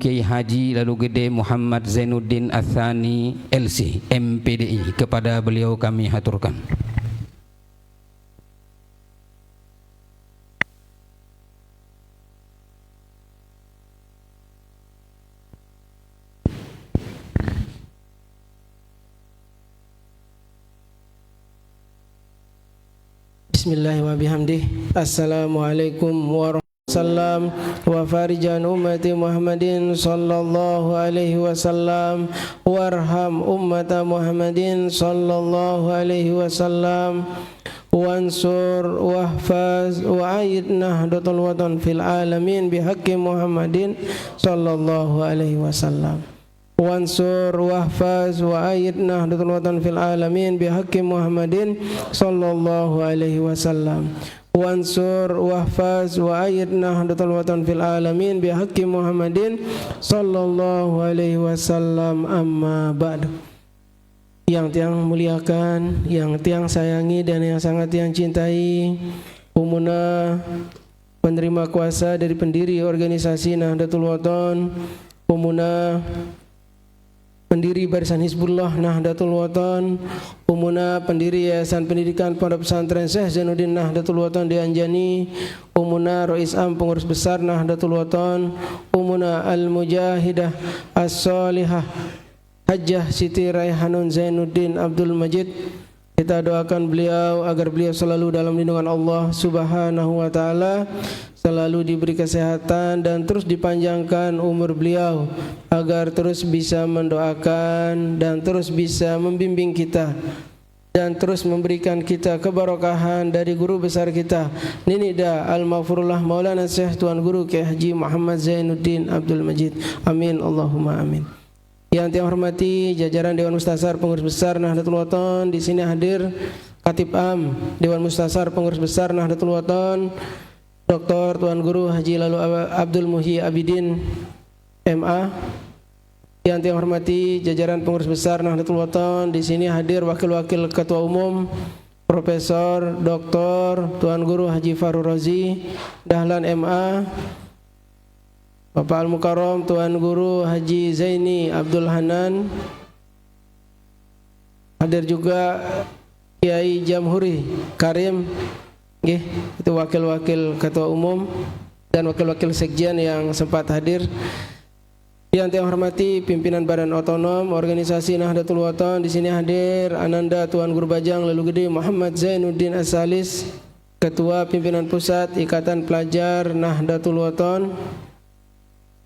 Kiai Haji Lalu Gede Muhammad Zainuddin Atsani LC MPDI. Kepada beliau kami haturkan. Bismillahirrahmanirrahim. Assalamualaikum warahmatullahi wabarakatuh. Wa farijan ummati Muhammadin sallallahu alaihi wasallam warham ummata Muhammadin sallallahu alaihi wasallam wansur wahfaz wa aid nahdlatul watan fil alamin bihaqqi Muhammadin sallallahu alaihi wasallam. Wansur wahfaz wa aid nahdlatul watan fil alamin bihaqqi Muhammadin sallallahu alaihi wasallam. Wansur wahfaz wa aid nahdlatul watan fil alamin bihaqqi Muhammadin sallallahu alaihi wasallam. Amma ba'd. Yang tiang muliakan, yang tiang sayangi dan yang sangat tiang cintai, umuna penerima kuasa dari pendiri organisasi Nahdlatul Watan, umuna pendiri Barisan Hizbullah Nahdlatul Watan, umuna pendiri Yayasan Pendidikan Pondok Pesantren Syekh Zainuddin Nahdlatul Watan di Anjani, umuna Rais Am Pengurus Besar Nahdlatul Watan, umuna Al-Mujahidah As-Salihah Hajjah Siti Raihanun Zainuddin Abdul Majid. Kita doakan beliau agar beliau selalu dalam lindungan Allah Subhanahu wa taala, selalu diberi kesehatan dan terus dipanjangkan umur beliau agar terus bisa mendoakan dan terus bisa membimbing kita dan terus memberikan kita keberkahan dari guru besar kita Ninida Al-Maghfurullah Maulana Syekh Tuan Guru Kiai Haji Muhammad Zainuddin Abdul Majid. Amin Allahumma amin. Yang saya hormati jajaran Dewan Mustasar Pengurus Besar Nahdlatul Watan, di sini hadir Katib Am Dewan Mustasar Pengurus Besar Nahdlatul Watan, Dr. Tuan Guru Haji Lalu Abdul Muhyi Abidin MA. Yang saya hormati jajaran Pengurus Besar Nahdlatul Watan, di sini hadir Wakil-Wakil Ketua Umum Profesor Dr. Tuan Guru Haji Farur Razi Dahlan MA, Bapak Al-Mukarram Tuan Guru Haji Zaini Abdul Hanan. Hadir juga Kiai Jamhuri Karim, itu wakil-wakil ketua umum dan wakil-wakil sekjen yang sempat hadir. Yang saya hormati pimpinan Badan Otonom Organisasi Nahdlatul Watan, di sini hadir Ananda Tuan Guru Bajang Lalu Gede Muhammad Zainuddin As-Salis, Ketua Pimpinan Pusat Ikatan Pelajar Nahdlatul Watan.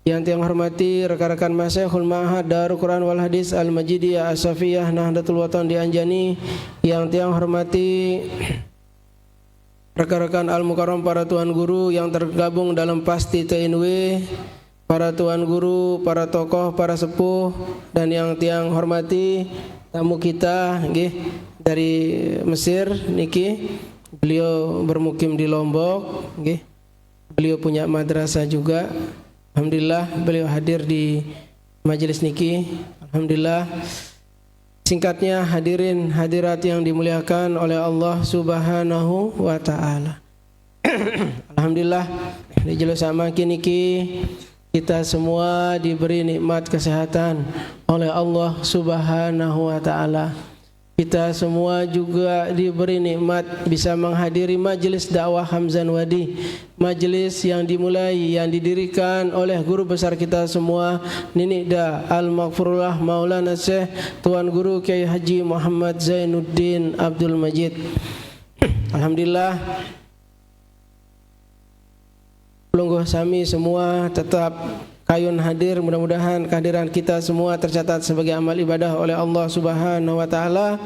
Yang saya hormati rekan-rekan Masyayikhul Ma'had Darul Quran wal Hadis Al-Majidiyah As-Safiyah Nahdlatul Watan di Anjani. Yang saya hormati rekan-rekan Al-Mukarram para tuan guru yang tergabung dalam Pasti TNW, para tuan guru, para tokoh, para sepuh, dan yang tiang hormati tamu kita dari Mesir niki. Beliau bermukim di Lombok, beliau punya madrasah juga. Alhamdulillah beliau hadir di majelis niki. Alhamdulillah. Singkatnya hadirin hadirat yang dimuliakan oleh Allah Subhanahu wa taala. Alhamdulillah di jelus sama niki kita semua diberi nikmat kesehatan oleh Allah Subhanahu wa taala. Kita semua juga diberi nikmat bisa menghadiri majelis dakwah Hamzan Wadi, majelis yang dimulai, yang didirikan oleh guru besar kita semua Ninida Al-Maghfurullah Maulana Syekh Tuan Guru Kiai Haji Muhammad Zainuddin Abdul Majid. Alhamdulillah, pelungguh sami semua tetap kayun hadir. Mudah-mudahan kehadiran kita semua tercatat sebagai amal ibadah oleh Allah Subhanahu wa taala.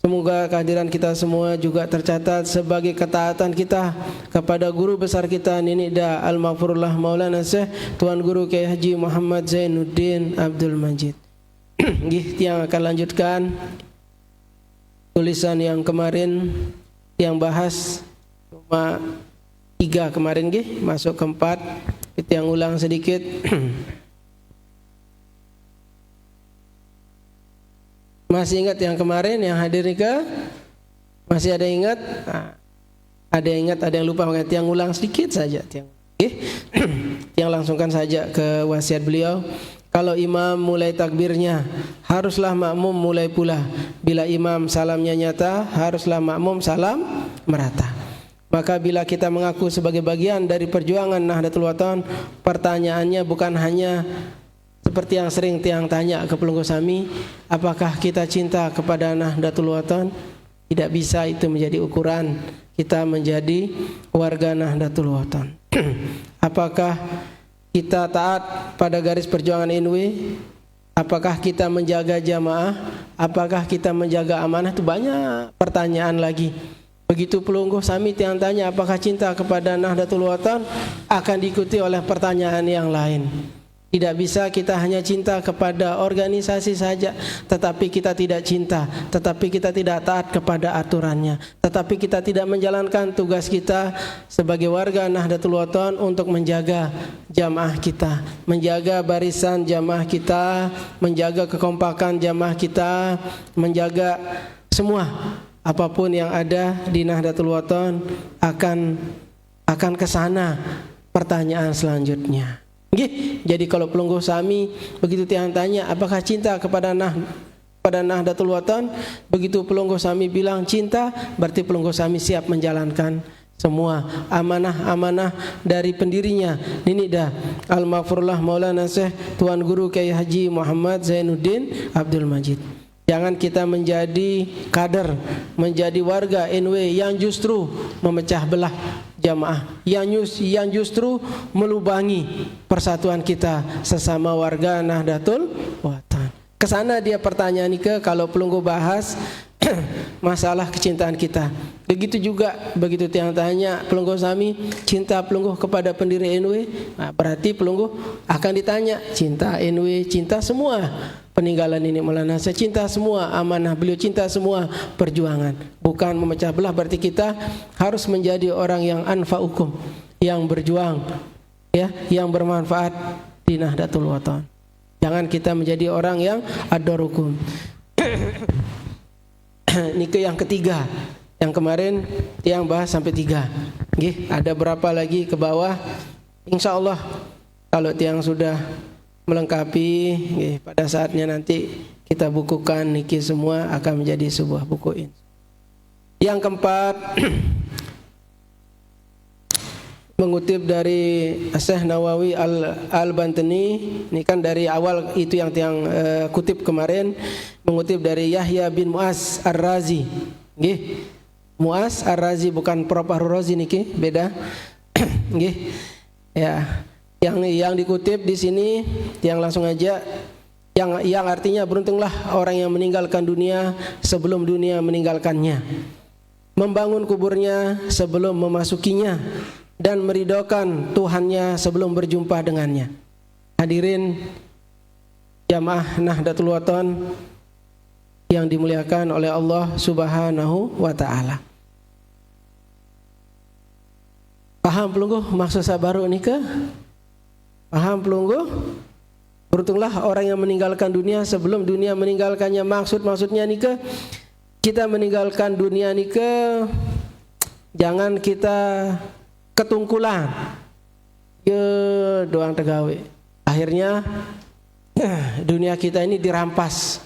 Semoga kehadiran kita semua juga tercatat sebagai ketaatan kita kepada guru besar kita Ninida Al-Maghfurullah Maulana Syekh Tuan Guru Kiai Haji Muhammad Zainuddin Abdul Majid. Yang akan lanjutkan tulisan yang kemarin yang bahas cuma 3 kemarin masuk ke 4. Kita yang ulang sedikit. Masih ingat yang kemarin yang hadir nikah? Masih ada ingat? Ada yang ingat, ada yang lupa, makanya tiang ulang sedikit saja. Tiang. Yang langsungkan saja ke wasiat beliau. Kalau imam mulai takbirnya, haruslah makmum mulai pula. Bila imam salamnya nyata, haruslah makmum salam merata. Maka bila kita mengaku sebagai bagian dari perjuangan Nahdlatul Wathon, pertanyaannya bukan hanya seperti yang sering tiang tanya ke Pelunggu Sami, apakah kita cinta kepada Nahdlatul Wathon? Tidak bisa itu menjadi ukuran kita menjadi warga Nahdlatul Wathon. Apakah kita taat pada garis perjuangan NW? Apakah kita menjaga jamaah? Apakah kita menjaga amanah? Itu banyak pertanyaan lagi. Begitu Pelunggu Sami yang tanya apakah cinta kepada Nahdlatul Wathon, akan diikuti oleh pertanyaan yang lain. Tidak bisa kita hanya cinta kepada organisasi saja, tetapi kita tidak cinta, tetapi kita tidak taat kepada aturannya, tetapi kita tidak menjalankan tugas kita sebagai warga Nahdlatul Wathon untuk menjaga jamaah kita, menjaga barisan jamaah kita, menjaga kekompakan jamaah kita, menjaga semua apapun yang ada di Nahdlatul Wathon akan ke sana pertanyaan selanjutnya. Jadi kalau Pelunggu Sami begitu tiang tanya apakah cinta kepada Nahdlatul Wathon, begitu Pelunggu Sami bilang cinta, berarti Pelunggu Sami siap menjalankan semua amanah-amanah dari pendirinya. Ini dah Al-Maghfurullah Maulana Syekh Tuan Guru Kiai Haji Muhammad Zainuddin Abdul Majid. Jangan kita menjadi kader, menjadi warga NW yang justru memecah belah jamaah, yang justru melubangi persatuan kita sesama warga Nahdlatul Wathon. Kesana dia pertanyaan ke kalau Pelunggu bahas masalah kecintaan kita. Begitu juga begitu tiang tanya Pelunggu Sami cinta Pelunggu kepada pendiri NW, nah, berarti Pelunggu akan ditanya cinta NW, cinta semua peninggalan ini Maulana, saya cinta semua amanah beliau, cinta semua perjuangan, bukan memecah belah. Berarti kita harus menjadi orang yang anfa'ukum, yang berjuang, ya, yang bermanfaat di Nahdlatul Wathon. Jangan kita menjadi orang yang adorukum. Ini ke yang ketiga, yang kemarin tiang bahas sampai 3. Ada berapa lagi ke bawah? Insya Allah kalau tiang sudah melengkapi, pada saatnya nanti kita bukukan niki semua akan menjadi sebuah buku ini. Yang keempat, mengutip dari Syekh Nawawi Al-Bantani, ini kan dari awal itu yang tiang kutip kemarin, mengutip dari Yahya bin Mu'az Ar-Razi. Mu'az Ar-Razi bukan Prof. Ar-Razi niki, beda. Ya. Yang dikutip di sini, yang langsung aja, yang artinya beruntunglah orang yang meninggalkan dunia sebelum dunia meninggalkannya, membangun kuburnya sebelum memasukinya, dan meridhokan Tuhannya sebelum berjumpa dengannya. Hadirin jamaah Nahdlatul Wathon yang dimuliakan oleh Allah Subhanahu wa taala. Paham Pelunggu maksud sabaru ini ke? Paham Pelunggu? Beruntunglah orang yang meninggalkan dunia sebelum dunia meninggalkannya. Maksudnya nih ke, kita meninggalkan dunia nih ke, jangan kita ketungkulan, doang tegawe. Akhirnya dunia kita ini dirampas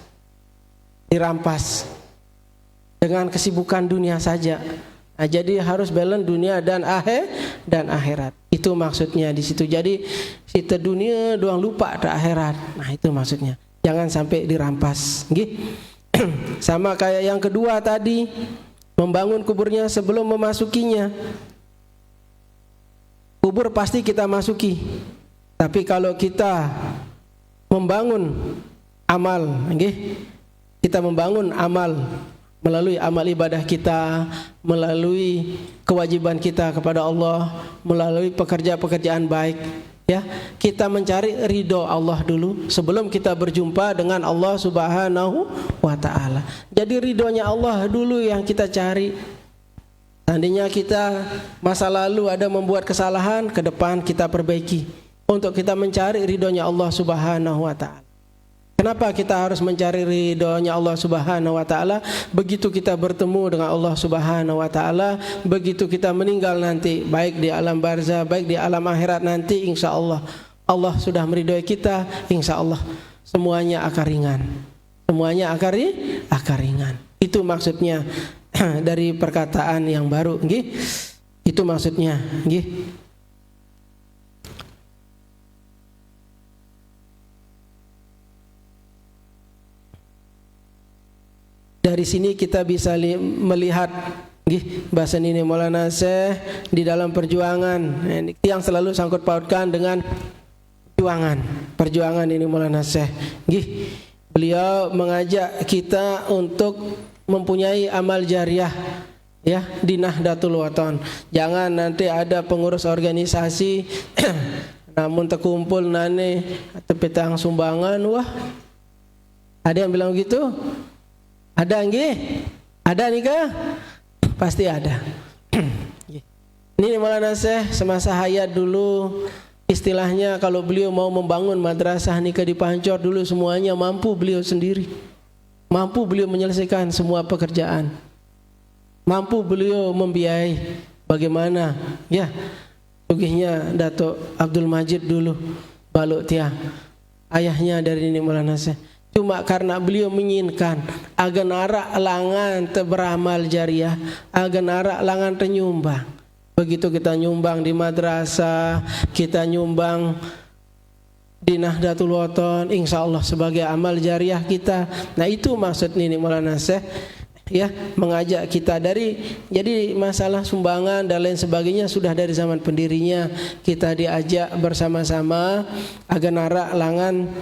dengan kesibukan dunia saja. Nah, jadi harus balance dunia dan akhirat. Itu maksudnya di situ. Jadi kita dunia doang lupa ke akhirat. Nah, itu maksudnya. Jangan sampai dirampas. Sama kayak yang kedua tadi, membangun kuburnya sebelum memasukinya. Kubur pasti kita masuki. Tapi kalau kita membangun amal, kita membangun amal melalui amal ibadah kita, melalui kewajiban kita kepada Allah, melalui pekerjaan baik, ya, kita mencari ridho Allah dulu sebelum kita berjumpa dengan Allah Subhanahu wa taala. Jadi ridhonya Allah dulu yang kita cari. Seandainya kita masa lalu ada membuat kesalahan, ke depan kita perbaiki untuk kita mencari ridhonya Allah Subhanahu wa taala. Kenapa kita harus mencari ridhonya Allah Subhanahu wa taala? Begitu kita bertemu dengan Allah Subhanahu wa taala, begitu kita meninggal nanti, baik di alam barzah, baik di alam akhirat nanti, insyaallah Allah sudah meridhoi kita, insyaallah semuanya akan ringan. Semuanya akan ringan. Itu maksudnya dari perkataan yang baru, nggih. Itu maksudnya, nggih. Dari sini kita bisa melihat bahasa ini Maulana Syekh di dalam perjuangan yang selalu sangkut pautkan dengan perjuangan ini Maulana Syekh. Beliau mengajak kita untuk mempunyai amal jariah ya di Nahdlatul Wathon. Jangan nanti ada pengurus organisasi namun terkumpul nane tepetang sumbangan, wah. Ada yang bilang gitu? Ada nggih? Ada nikah? Pasti ada. Ini Maulana Syekh semasa hayat dulu, istilahnya kalau beliau mau membangun madrasah nikah di Pancor dulu semuanya mampu beliau sendiri. Mampu beliau menyelesaikan semua pekerjaan. Mampu beliau membiayai. Bagaimana? Ya, sugihnya Dato' Abdul Majid dulu, Baluk Tiah, ayahnya dari ini Maulana Syekh. Cuma karena beliau menginginkan agar narak langan beramal jariah, agar narak langan ternyumbang. Begitu kita nyumbang di madrasah, kita nyumbang di Nahdlatul Wathon, insyaallah sebagai amal jariah kita. Nah itu maksud ini Maulana Syekh ya, mengajak kita jadi masalah sumbangan dan lain sebagainya sudah dari zaman pendirinya kita diajak bersama-sama agar narak langan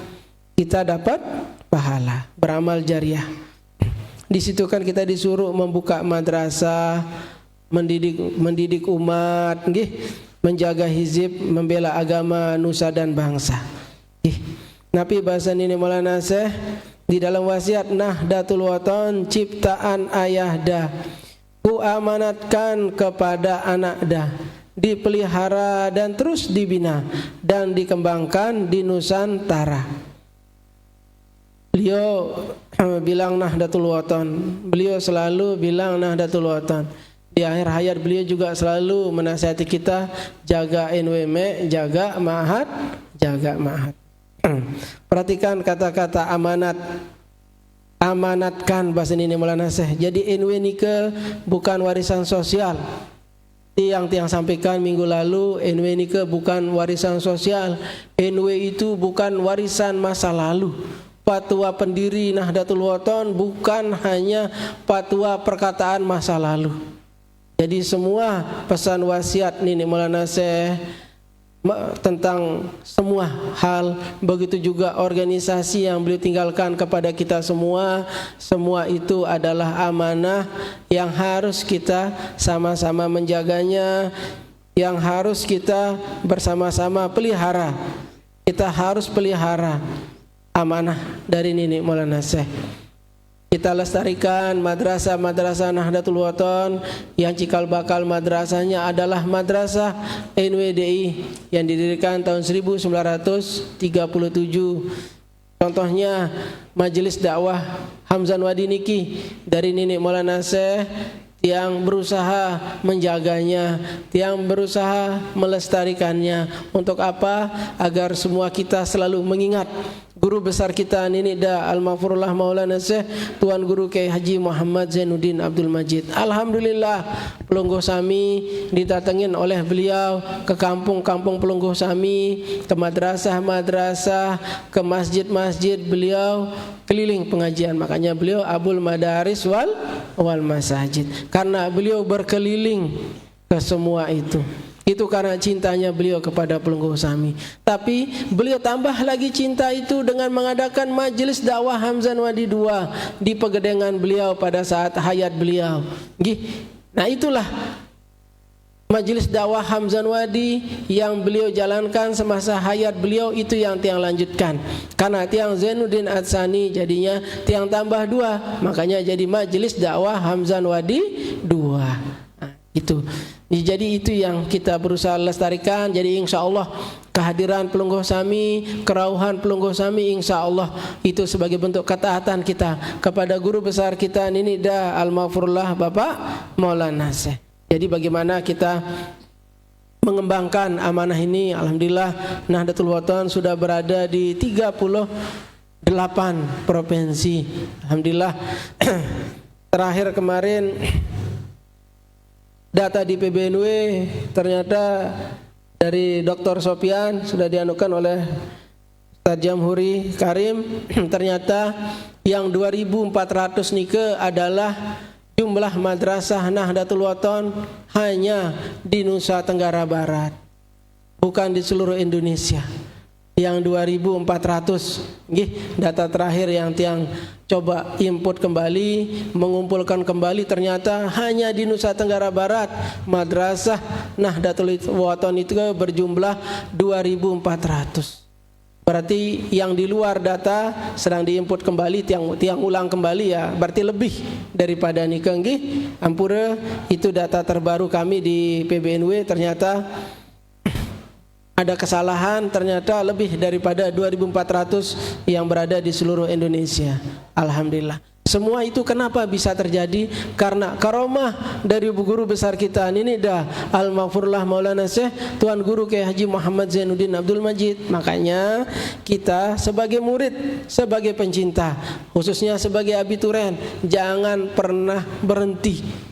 kita dapat pahala beramal jariah. Di situ kan kita disuruh membuka madrasah, mendidik umat, menjaga hizib, membela agama nusa dan bangsa. Nabi bahasa ini Maulana Syekh di dalam wasiat Nahdlatul Wathon, ciptaan ayah dah ku amanatkan kepada anak dah, dipelihara dan terus dibina dan dikembangkan di Nusantara. Beliau bilang Nahdlatul Wathon, beliau selalu bilang Nahdlatul Wathon. Di akhir hayat beliau juga selalu menasihati kita jaga NWM, jaga ma'had, jaga ma'had. Perhatikan kata-kata amanat. Amanatkan bahasa ini Maulana Syekh. Jadi NW Nike bukan warisan sosial. Yang sampaikan minggu lalu, NW Nike bukan warisan sosial. NW itu bukan warisan masa lalu. Fatwa pendiri Nahdlatul Wathon bukan hanya fatwa perkataan masa lalu. Jadi semua pesan wasiat Nini Maulana Syekh tentang semua hal, begitu juga organisasi yang beliau tinggalkan kepada kita semua itu adalah amanah yang harus kita sama-sama menjaganya, yang harus kita bersama-sama pelihara. Kita harus pelihara amanah dari Nini Maulana Syekh. Kita lestarikan madrasah-madrasah Nahdlatul Wathon yang cikal bakal madrasahnya adalah madrasah NWDI yang didirikan tahun 1937. Contohnya Majelis Dakwah Hamzan Wadi Niki dari Nini Maulana Syekh yang berusaha menjaganya, yang berusaha melestarikannya. Untuk apa? Agar semua kita selalu mengingat guru besar kita Nini Da Al-Maghfurullah Maulana Syekh Tuan Guru Kiai Haji Muhammad Zainuddin Abdul Majid. Alhamdulillah Pelungguh Sami didatengin oleh beliau ke kampung-kampung Pelungguh Sami, ke madrasah-madrasah, ke masjid-masjid, beliau keliling pengajian. Makanya beliau Abul Madaris wal Masajid, karena beliau berkeliling ke semua itu. Itu karena cintanya beliau kepada Pelungguh Sami. Tapi beliau tambah lagi cinta itu dengan mengadakan majelis dakwah Hamzan Wadi II di pegedengan beliau pada saat hayat beliau. Nah itulah majelis dakwah Hamzan Wadi yang beliau jalankan semasa hayat beliau, itu yang tiang lanjutkan. Karena tiang Zainuddin Atsani jadinya tiang tambah 2, makanya jadi majelis dakwah Hamzan Wadi II. Nah, itu. Jadi itu yang kita berusaha lestarikan. Jadi insya Allah kehadiran pelungguh sami, kerauhan pelungguh sami, insya Allah itu sebagai bentuk ketaatan kita kepada guru besar kita Nini Da Al-Maghfurullah Bapak Maulana Syekh. Jadi bagaimana kita mengembangkan amanah ini? Alhamdulillah Nahdlatul Wathon sudah berada di 38 provinsi. Alhamdulillah. Terakhir kemarin data di PBNW ternyata dari Dr. Sofyan sudah dianukan oleh Ustaz Jamhuri Karim, ternyata yang 2.400 nike adalah jumlah madrasah Nahdlatul Wathon hanya di Nusa Tenggara Barat, bukan di seluruh Indonesia. Yang 2.400, data terakhir yang tiang coba input kembali, mengumpulkan kembali, ternyata hanya di Nusa Tenggara Barat madrasah Nahdlatul Wathon itu berjumlah 2.400. Berarti yang di luar data sedang diinput kembali, tiang ulang kembali ya, berarti lebih daripada nikah. Ampura, itu data terbaru kami di PBNW, ternyata ada kesalahan, ternyata lebih daripada 2.400 yang berada di seluruh Indonesia. Alhamdulillah. Semua itu kenapa bisa terjadi? Karena karomah dari guru besar kita Nini Da Al-Maghfurullah Maulana Syekh Tuan Guru Kiai Haji Muhammad Zainuddin Abdul Majid. Makanya kita sebagai murid, sebagai pencinta, khususnya sebagai abituren, jangan pernah berhenti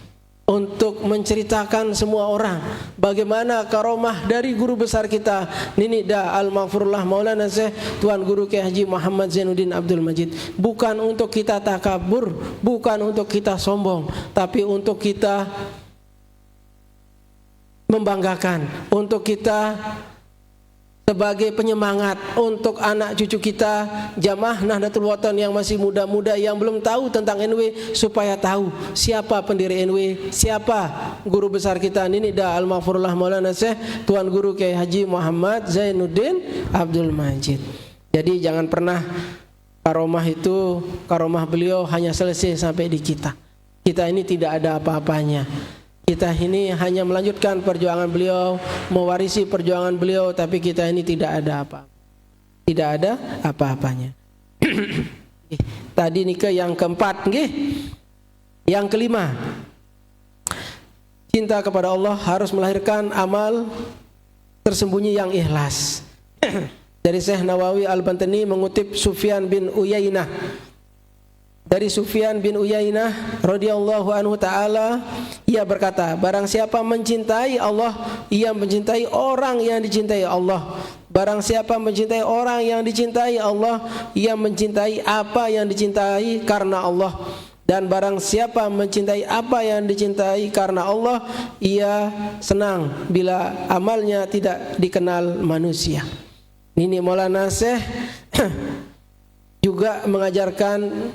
untuk menceritakan semua orang bagaimana karomah dari guru besar kita Nini Da Al-Maghfurullah Maulana Syekh Tuan Guru Kiai Haji Muhammad Zainuddin Abdul Majid. Bukan untuk kita takabur, bukan untuk kita sombong, tapi untuk kita membanggakan, untuk kita sebagai penyemangat untuk anak cucu kita, jamaah Nahdlatul Wathon yang masih muda-muda yang belum tahu tentang NW, supaya tahu siapa pendiri NW, siapa guru besar kita Nini Da Al-Maghfurullah Maulana Syekh Tuan Guru Kiai Haji Muhammad Zainuddin Abdul Majid. Jadi jangan pernah karomah itu, karomah beliau hanya selesai sampai di kita. Kita ini tidak ada apa-apanya. Kita ini hanya melanjutkan perjuangan beliau, mewarisi perjuangan beliau, tapi kita ini tidak ada apa, tidak ada apa-apanya. Tadi nikah yang keempat, yang kelima, cinta kepada Allah harus melahirkan amal tersembunyi yang ikhlas. Dari Syekh Nawawi Al-Bantani mengutip Sufyan bin Uyainah. Dari Sufyan bin Uyainah radhiyallahu anhu taala, ia berkata, barang siapa mencintai Allah, ia mencintai orang yang dicintai Allah. Barang siapa mencintai orang yang dicintai Allah, ia mencintai apa yang dicintai karena Allah. Dan barang siapa mencintai apa yang dicintai karena Allah, ia senang bila amalnya tidak dikenal manusia. Ini Maulana Syekh juga mengajarkan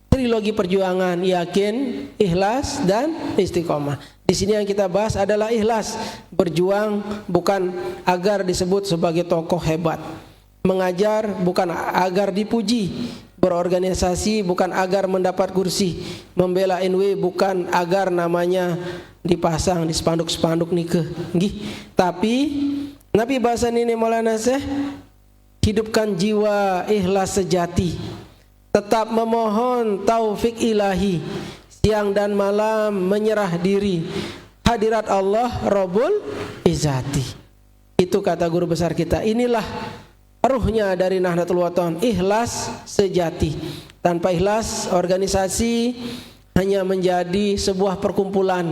trilogi perjuangan, yakin, ikhlas, dan istiqomah. Di sini yang kita bahas adalah ikhlas, berjuang bukan agar disebut sebagai tokoh hebat, mengajar bukan agar dipuji, berorganisasi bukan agar mendapat kursi, membela NW bukan agar namanya dipasang di spanduk-spanduk nikah. Tapi Nabi bahasa ini Maulana Syekh, hidupkan jiwa ikhlas sejati, tetap memohon taufik ilahi, siang dan malam menyerah diri, hadirat Allah Rabbul Izzati. Itu kata guru besar kita. Inilah ruhnya dari Nahdlatul Wathon, ikhlas sejati. Tanpa ikhlas, organisasi hanya menjadi sebuah perkumpulan,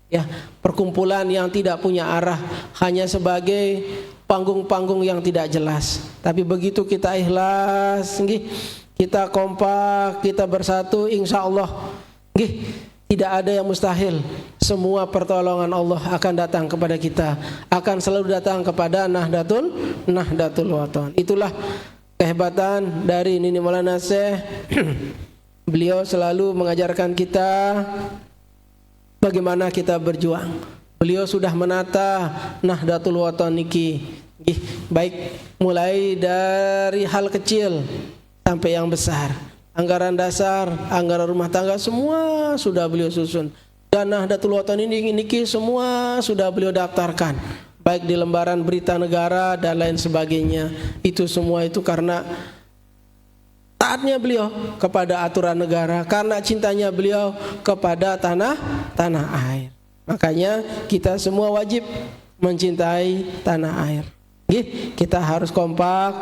ya, perkumpulan yang tidak punya arah, hanya sebagai panggung-panggung yang tidak jelas. Tapi begitu kita ikhlas, kita kompak, kita bersatu, insya Allah tidak ada yang mustahil. Semua pertolongan Allah akan datang kepada kita, akan selalu datang kepada Nahdlatul Wathon. Itulah kehebatan dari Nini Maulana Syekh. Beliau selalu mengajarkan kita bagaimana kita berjuang. Beliau sudah menata Nahdlatul Wathon niki, baik mulai dari hal kecil sampai yang besar, anggaran dasar, anggaran rumah tangga, semua sudah beliau susun. Dan Nahdlatul Wathon ini niki semua sudah beliau daftarkan. baik di lembaran berita negara dan lain sebagainya. Itu semua itu karena taatnya beliau kepada aturan negara, karena cintanya beliau kepada tanah air. Makanya kita semua wajib mencintai tanah air. Kita harus kompak,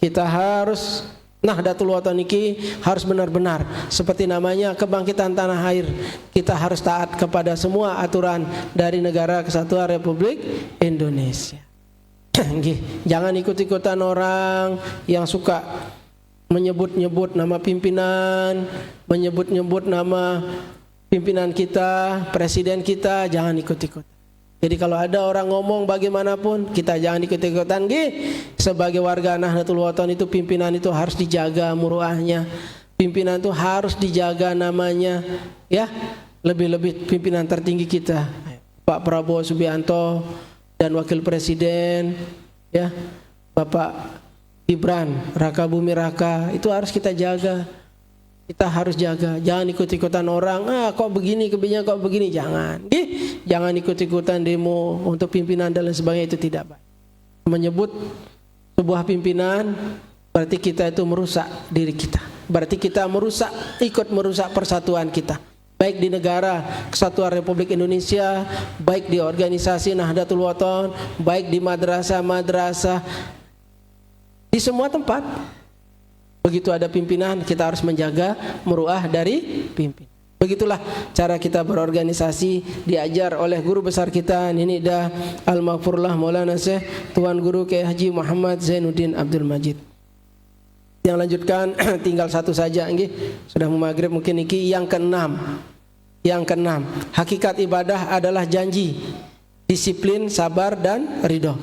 kita harus Nahdlatul Wathon ini harus benar-benar seperti namanya kebangkitan tanah air. Kita harus taat kepada semua aturan dari Negara Kesatuan Republik Indonesia. Jangan ikut-ikutan orang yang suka menyebut-nyebut nama pimpinan, menyebut-nyebut nama pimpinan kita, presiden kita, jangan ikut-ikut. Jadi kalau ada orang ngomong bagaimanapun, kita jangan ikut-ikutan. Sebagai warga Nahdlatul Wathon itu pimpinan itu harus dijaga muruahnya. Pimpinan itu harus dijaga namanya, ya. Lebih-lebih pimpinan tertinggi kita, Pak Prabowo Subianto dan Wakil Presiden, ya, Bapak Gibran Raka Bumi Raka, itu harus kita jaga. Kita harus jaga, jangan ikut-ikutan orang. Kok begini, kebijakan kok begini, jangan. Jangan ikut-ikutan demo untuk pimpinan dan lain sebagainya, itu tidak baik. Menyebut sebuah pimpinan berarti kita itu merusak diri kita. Berarti kita ikut merusak persatuan kita. Baik di Negara Kesatuan Republik Indonesia, baik di organisasi Nahdlatul Wathon, baik di madrasah-madrasah, di semua tempat. Begitu ada pimpinan, kita harus menjaga muruah dari pimpin. Begitulah cara kita berorganisasi, diajar oleh guru besar kita Ninidah Al-Maghfurullah Maulana Syekh Tuan Guru Kiai Haji Muhammad Zainuddin Abdul Majid. Yang lanjutkan tinggal satu saja, sudah mau maghrib mungkin iki yang keenam. Yang keenam, hakikat ibadah adalah janji, disiplin, sabar dan ridho.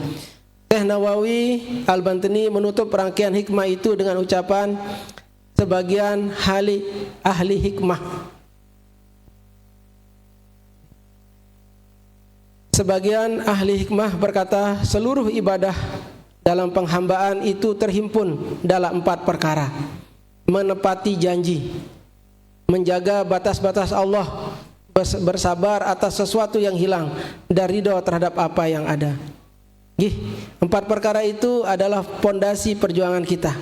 Syekh Nawawi Al-Bantani menutup rangkaian hikmah itu dengan ucapan sebagian ahli hikmah. Sebagian ahli hikmah berkata, seluruh ibadah dalam penghambaan itu terhimpun dalam 4 perkara. Menepati janji, menjaga batas-batas Allah, bersabar atas sesuatu yang hilang, dan ridho terhadap apa yang ada. 4 perkara itu adalah pondasi perjuangan kita.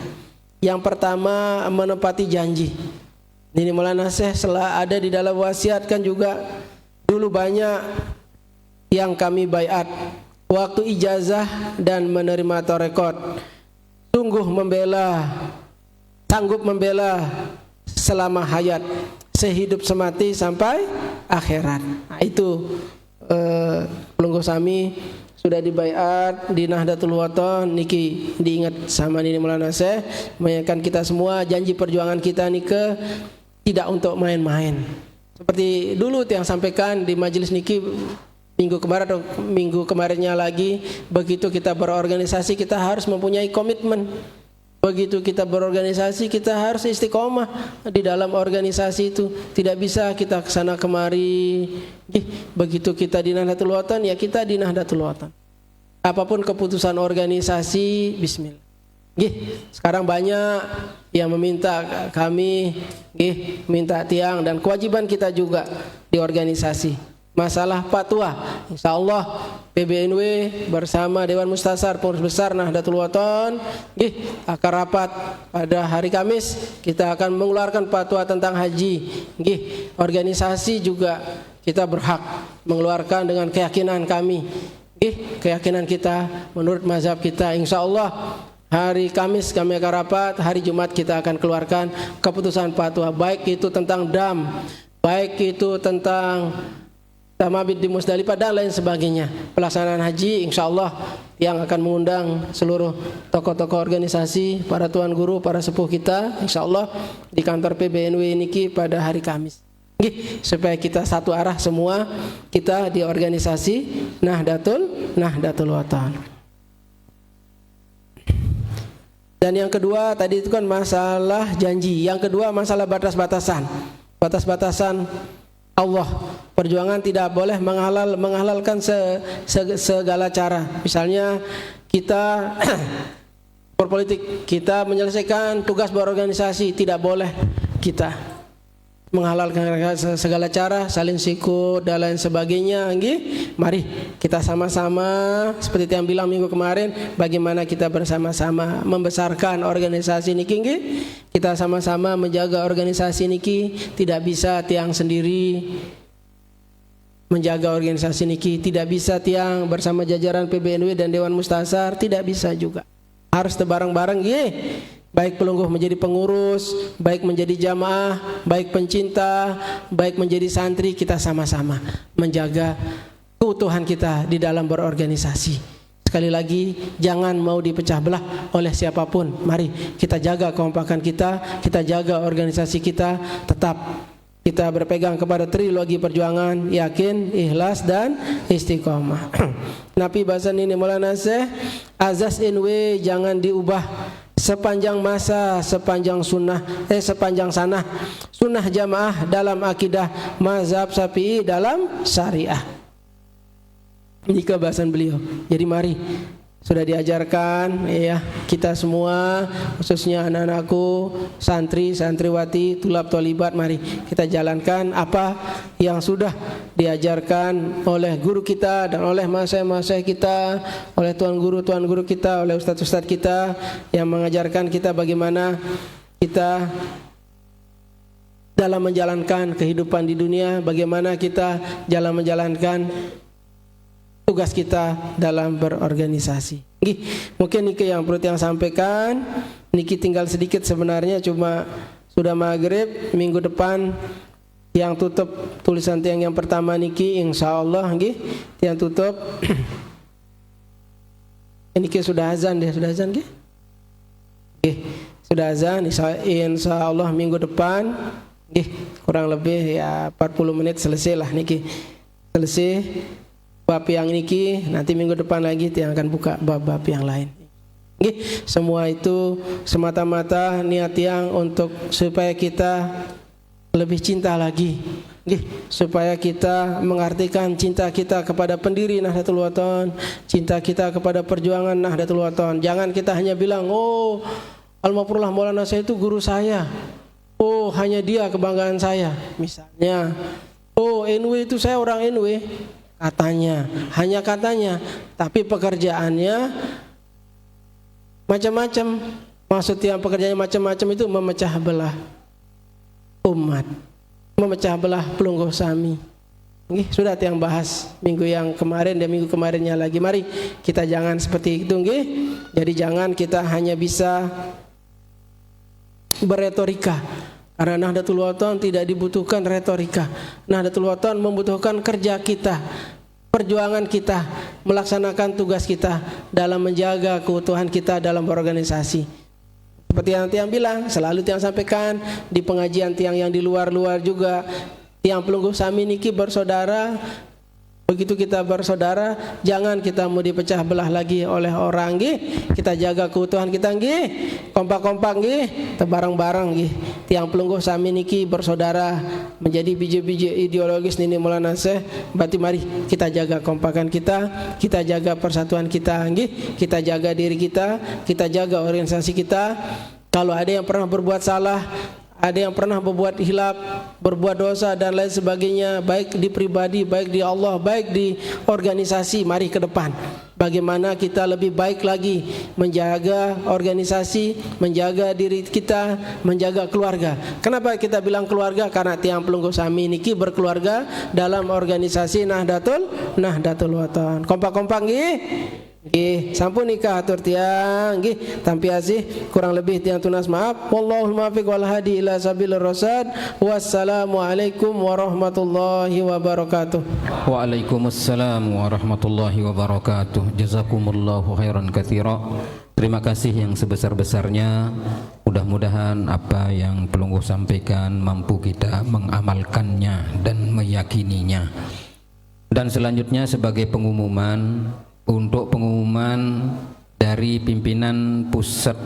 Yang pertama, menepati janji. Ini Maulana Syekh setelah ada di dalam wasiat kan juga dulu banyak yang kami baiat waktu ijazah dan menerima tarekat. Sungguh sanggup membela selama hayat, sehidup semati sampai akhirat. Nah, itu pelungguh sami sudah dibaiat di Nahdlatul Wathon niki, diingat sama Nini Maulana Syekh mengingatkan kita semua janji perjuangan kita nike tidak untuk main-main. Seperti dulu yang sampaikan di majelis niki minggu kemarin atau minggu kemarinnya lagi, begitu kita berorganisasi kita harus mempunyai komitmen. Begitu kita berorganisasi kita harus istiqomah di dalam organisasi itu. Tidak bisa kita kesana kemari. Begitu kita di Nahdlatul Wathon, ya kita di Nahdlatul Wathon. Apapun keputusan organisasi, bismillah. Sekarang banyak yang meminta kami, minta tiang, dan kewajiban kita juga di organisasi. Masalah fatwa, insya Allah PBNW bersama Dewan Mustasar Pengurus Besar Nahdlatul Wathon akan rapat pada hari Kamis. Kita akan mengeluarkan fatwa tentang haji. Organisasi juga kita berhak mengeluarkan dengan keyakinan kami, keyakinan kita menurut mazhab kita. Insya Allah hari Kamis kami akan rapat, hari Jumat kita akan keluarkan keputusan fatwa, baik itu tentang dam, baik itu tentang mabit di Musdalifah dan lain sebagainya. Pelaksanaan haji insyaallah yang akan mengundang seluruh tokoh-tokoh organisasi, para tuan guru, para sepuh kita insyaallah di kantor PBNW niki pada hari Kamis. Supaya kita satu arah semua kita di organisasi Nahdlatul Wathon. Dan yang kedua tadi itu kan masalah janji. Yang kedua masalah batas-batasan. Batas-batasan Allah. Perjuangan tidak boleh menghalalkan segala cara. Misalnya kita berpolitik, kita menyelesaikan tugas berorganisasi, tidak boleh kita menghalalkan segala cara, saling sikut dan lain sebagainya. Nggih, mari kita sama-sama seperti yang bilang minggu kemarin, bagaimana kita bersama-sama membesarkan organisasi niki nggih. Kita sama-sama menjaga organisasi niki, tidak bisa tiang sendiri menjaga organisasi niki, tidak bisa tiang bersama jajaran PBNW dan Dewan Mustasar, tidak bisa juga. Harus bareng-bareng nggih. Baik pelungguh menjadi pengurus, baik menjadi jamaah, baik pencinta, baik menjadi santri, kita sama-sama menjaga keutuhan kita di dalam berorganisasi. Sekali lagi, jangan mau dipecah belah oleh siapapun. Mari kita jaga kekompakan kita jaga organisasi kita, tetap kita berpegang kepada trilogi perjuangan, yakin, ikhlas, dan istiqomah. Nabi bahasan ini Maulana Syekh, azas NW jangan diubah sepanjang masa, sepanjang sanah sunnah jamaah dalam akidah, mazhab Syafi'i dalam syariah. Ini kebahasan beliau. Jadi mari, sudah diajarkan ya, kita semua khususnya anak-anakku, santri, santriwati, tulab tolibat, mari kita jalankan apa yang sudah diajarkan oleh guru kita dan oleh masyayikh kita, oleh tuan guru kita, oleh ustadz kita yang mengajarkan kita bagaimana kita dalam menjalankan kehidupan di dunia, bagaimana kita dalam menjalankan tugas kita dalam berorganisasi. Mungkin niki yang perlu yang sampaikan. Niki tinggal sedikit sebenarnya, cuma sudah maghrib. Minggu depan yang tutup tulisan tiang yang pertama niki, insyaallah yang tutup. Niki sudah azan deh, sudah azan sudah azan. Insyaallah minggu depan kurang lebih ya 40 menit selesai lah niki. Selesai bab yang niki, nanti minggu depan lagi yang akan buka bab-bab yang lain. Semua itu semata-mata niat yang untuk supaya kita lebih cinta lagi, supaya kita mengartikan cinta kita kepada pendiri Nahdlatul Wathon, cinta kita kepada perjuangan Nahdlatul Wathon. Jangan kita hanya bilang, oh Al-Mafrullah Maulana saya itu guru saya, oh hanya dia kebanggaan saya, misalnya, oh NW itu saya orang NW. Katanya, hanya katanya, tapi pekerjaannya macam-macam. Maksudnya pekerjaannya macam-macam itu memecah belah umat, memecah belah pelungguh sami. Sudah yang bahas minggu yang kemarin dan minggu kemarinnya lagi. Mari kita jangan seperti itu, Jadi jangan kita hanya bisa berretorika. Karena Nahdlatul Wathon tidak dibutuhkan retorika. Nahdlatul Wathon membutuhkan kerja kita, perjuangan kita, melaksanakan tugas kita dalam menjaga keutuhan kita dalam berorganisasi. Seperti yang tiang bilang, selalu tiang sampaikan di pengajian tiang yang di luar-luar juga, tiang pelungguh sami niki bersaudara. Begitu kita bersaudara, jangan kita mau dipecah belah lagi oleh orang. Kita jaga keutuhan kita, kompak-kompak, bareng-bareng. Tiang pelungguh sami niki bersaudara, menjadi biji-biji ideologis Nini Maulana Syekh. Berarti mari kita jaga kompakan kita jaga persatuan kita, kita jaga diri kita jaga organisasi kita. Kalau ada yang pernah berbuat salah, ada yang pernah berbuat hilaf, berbuat dosa dan lain sebagainya, baik di pribadi, baik di Allah, baik di organisasi, mari ke depan. Bagaimana kita lebih baik lagi menjaga organisasi, menjaga diri kita, menjaga keluarga. Kenapa kita bilang keluarga? Karena tiang pelungguh sami niki berkeluarga dalam organisasi Nahdlatul Wathon. Kompak-kompak sampun nikah atur tiang tampi asih kurang lebih tiang tunas maaf. Wallahul muwaffiq wal hadi ila sabilir rasyad. Wassalamualaikum warahmatullahi wabarakatuh. Waalaikumsalam warahmatullahi wabarakatuh. Jazakumullahu khairan katsira. Terima kasih yang sebesar-besarnya. Mudah-mudahan apa yang pelungguh sampaikan mampu kita mengamalkannya dan meyakininya. Dan selanjutnya sebagai pengumuman, untuk pengumuman dari pimpinan pusat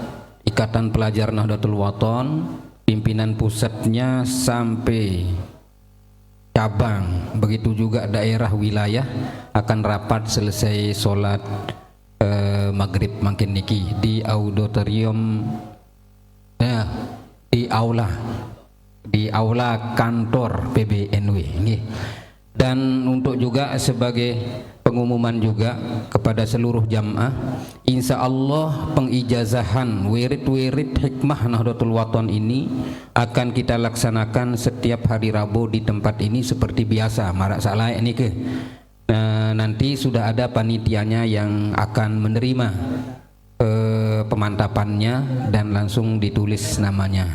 Ikatan Pelajar Nahdlatul Wathon, pimpinan pusatnya sampai cabang, begitu juga daerah wilayah akan rapat selesai sholat maghrib makin niki di auditorium di aula di aula kantor PBNW nggih. Dan untuk juga sebagai pengumuman juga kepada seluruh jamaah, insya Allah pengijazahan wirid-wirid hikmah Nahdlatul Wathon ini akan kita laksanakan setiap hari Rabu di tempat ini seperti biasa. Marak salah ini ke. Nanti sudah ada panitianya yang akan menerima pemantapannya dan langsung ditulis namanya.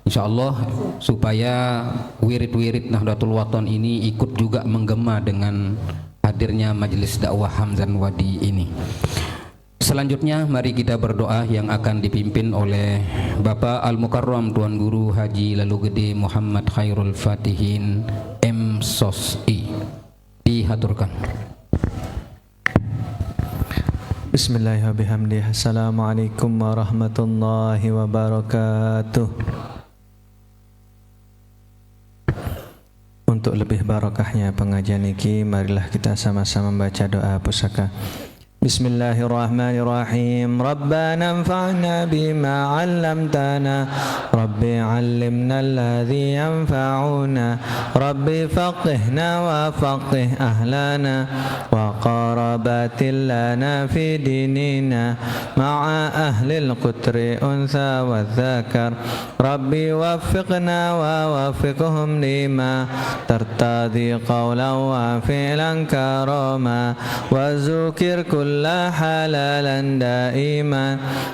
Insya Allah supaya wirid-wirid Nahdlatul Wathon ini ikut juga menggema dengan hadirnya Majelis Dakwah Hamzan Wadi ini. Selanjutnya mari kita berdoa yang akan dipimpin oleh Bapak Al-Mukarram Tuan Guru Haji Lalu Gede Muhammad Khairul Fatihin M.Sos.I. Dihaturkan. Bismillahirrahmanirrahim. Assalamualaikum warahmatullahi wabarakatuh. Untuk lebih barakahnya pengajian ini, marilah kita sama-sama membaca doa pusaka. Bismillahirrahmanirrahim. Rabbana anfa'na bima 'allamtana, Rabbi 'allimna alladhi yanfa'una, Rabbi faqihna wa faqih ahlana wa qarabatil lana fi dinina ma'a ahlil qutri untha wa dhakar, Rabbi waffiqna wa waffiqhum lima tartadi qawlan wa fi'lan karama wa zukir لا حلالا دائما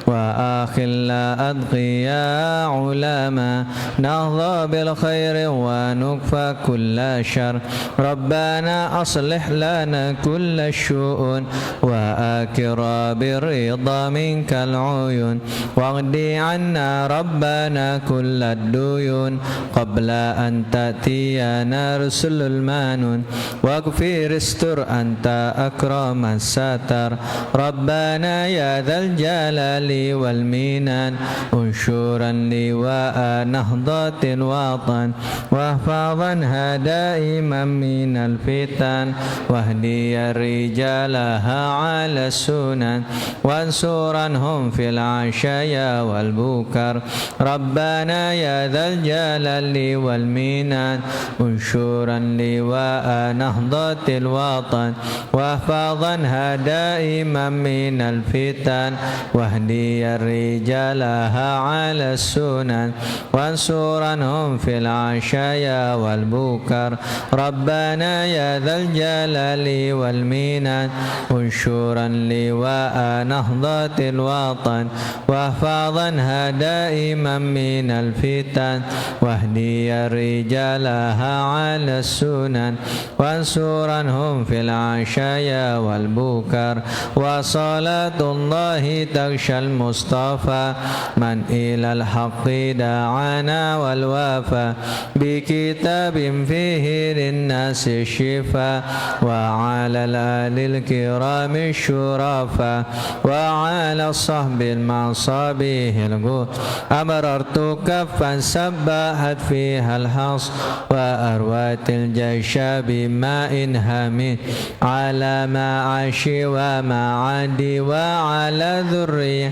وآخر لا أدقيا علما نهضى بالخير ونكفى كل شر ربنا أصلح لنا كل الشؤون وآكرا بالرضا منك العيون واغدي عنا ربنا كل الديون قبل أن تأتينا رسل المانون واغفر استر أنت أكرم الستر ربنا يا ذا الجلال والمنان انشرا لواء نهضة الوطن واحفظنها دائما من الفتن واهدي رجالها على السنن وانصرنهم في العشايا والبكر ربنا يا ذا الجلال والمنان انشرا لواء نهضة الوطن واحفظنها دائما من الفتن واهدي رجالها على السنن وانصرنهم في العشايا والبكر ربنا يا ذا الجلال والمنان انشرا لواء نهضة الوطن واحفظنها دائما من الفتن واهدي رجالها على السنن وانصرنهم في العشايا والبكر وصلاة الله تغشى المصطفى من إلى الحق دعانا والوفا بكتاب فيه للناس الشفاء وعلى الآل الكرام الشرفاء وعلى الصحب المصابيح الغور أمررت كفا سبحت فيها الحص وأروات الجيش بماء همين على ما عاشي وما عادي وعلى ذرية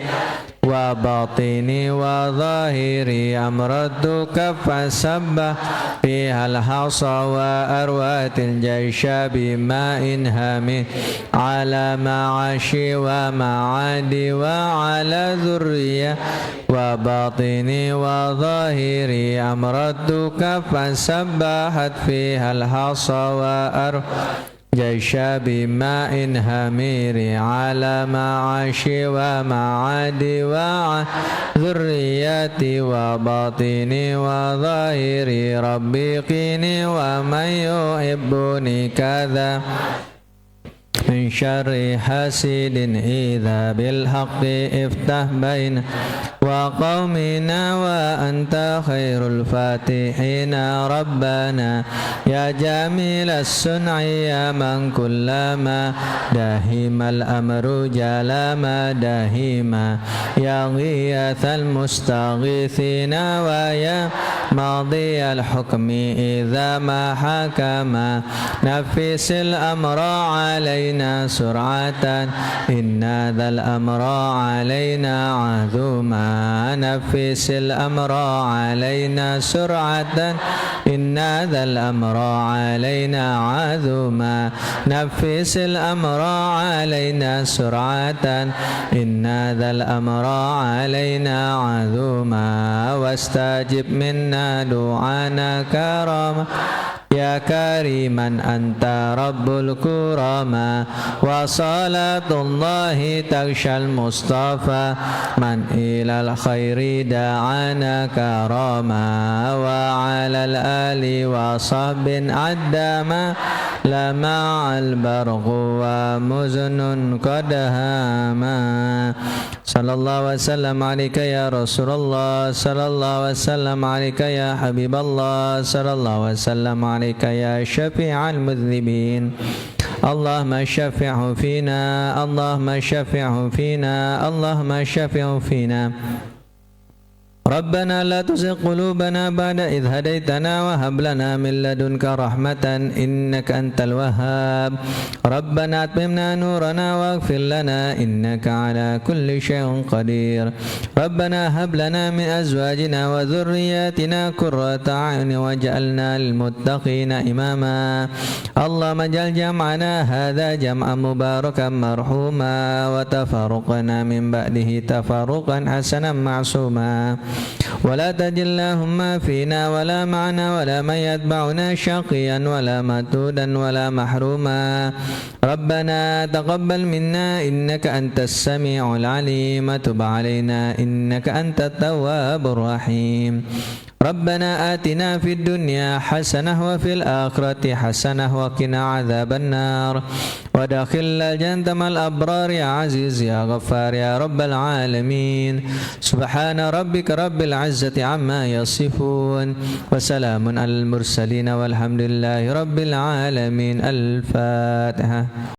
وباطني وظاهري أمرد كفا سبح فيها الحصى وأروات الجيش بماء همين على معاشي ومعادي وعلى ذرية وباطني وظاهري أمرد كفا سبحت فيها الحصى وأروات جيش بماء همير على معاشي ومعادي وذرياتي وباطني وظاهري ربي قيني ومن يحبني كذا من شر حاسد إذا بالحق افتح بين وقومنا وأنت خير الفاتحين ربنا يا جميل الصنع يا من كلما داهم الأمر جلما داهما يا غياث المستغيثين ويا ماضي الحكم إذا ما حكم نفس الأمر علينا علينا سرعة إن ذا الأمر علينا عظوما نفس الأمر علينا سرعة إن ذا الأمر علينا عظوما نفس الأمر علينا سرعة إن ذا الأمر علينا عظوما واستجب منا دعانا كرما يا كريما أنت رب الكرما وصلاة الله تغشى المصطفى من إلى الخير دعانا كرما وعلى الآل وصحب عدما لمع البرق ومزن قد هاما صلى الله وسلم عليك يا رسول الله صلى الله وسلم عليك يا حبيب الله صلى الله وسلم عليك يا شفيع المذنبين اللهم شفعه فينا اللهم شفعه فينا اللهم شفعه فينا ربنا لا تزغ قلوبنا بعد إذ هديتنا وهب لنا من لدنك رحمة إنك أنت الوهاب ربنا أتممنا نورنا واغفر لنا إنك على كل شيء قدير ربنا هب لنا من أزواجنا وذرياتنا قرة أعين واجعلنا للمتقين إماما اللهم اجعل جمعنا هذا جمعا مباركا مرحوما وتفرقنا من بعده تفرقا حسنا معصوما ولا تجعل اللهم فينا ولا معنا ولا من يتبعنا شقيا ولا مهدودا ولا محروما ربنا تقبل منا إنك أنت السميع العليم تب علينا إنك أنت التواب الرحيم ربنا آتنا في الدنيا حسنة وفي الآخرة حسنة وقنا عذاب النار ودخل الجنة مع الأبرار يا عزيز يا غفار يا رب العالمين سبحان ربك رب العزة عما يصفون وسلام على المرسلين والحمد لله رب العالمين الفاتحة.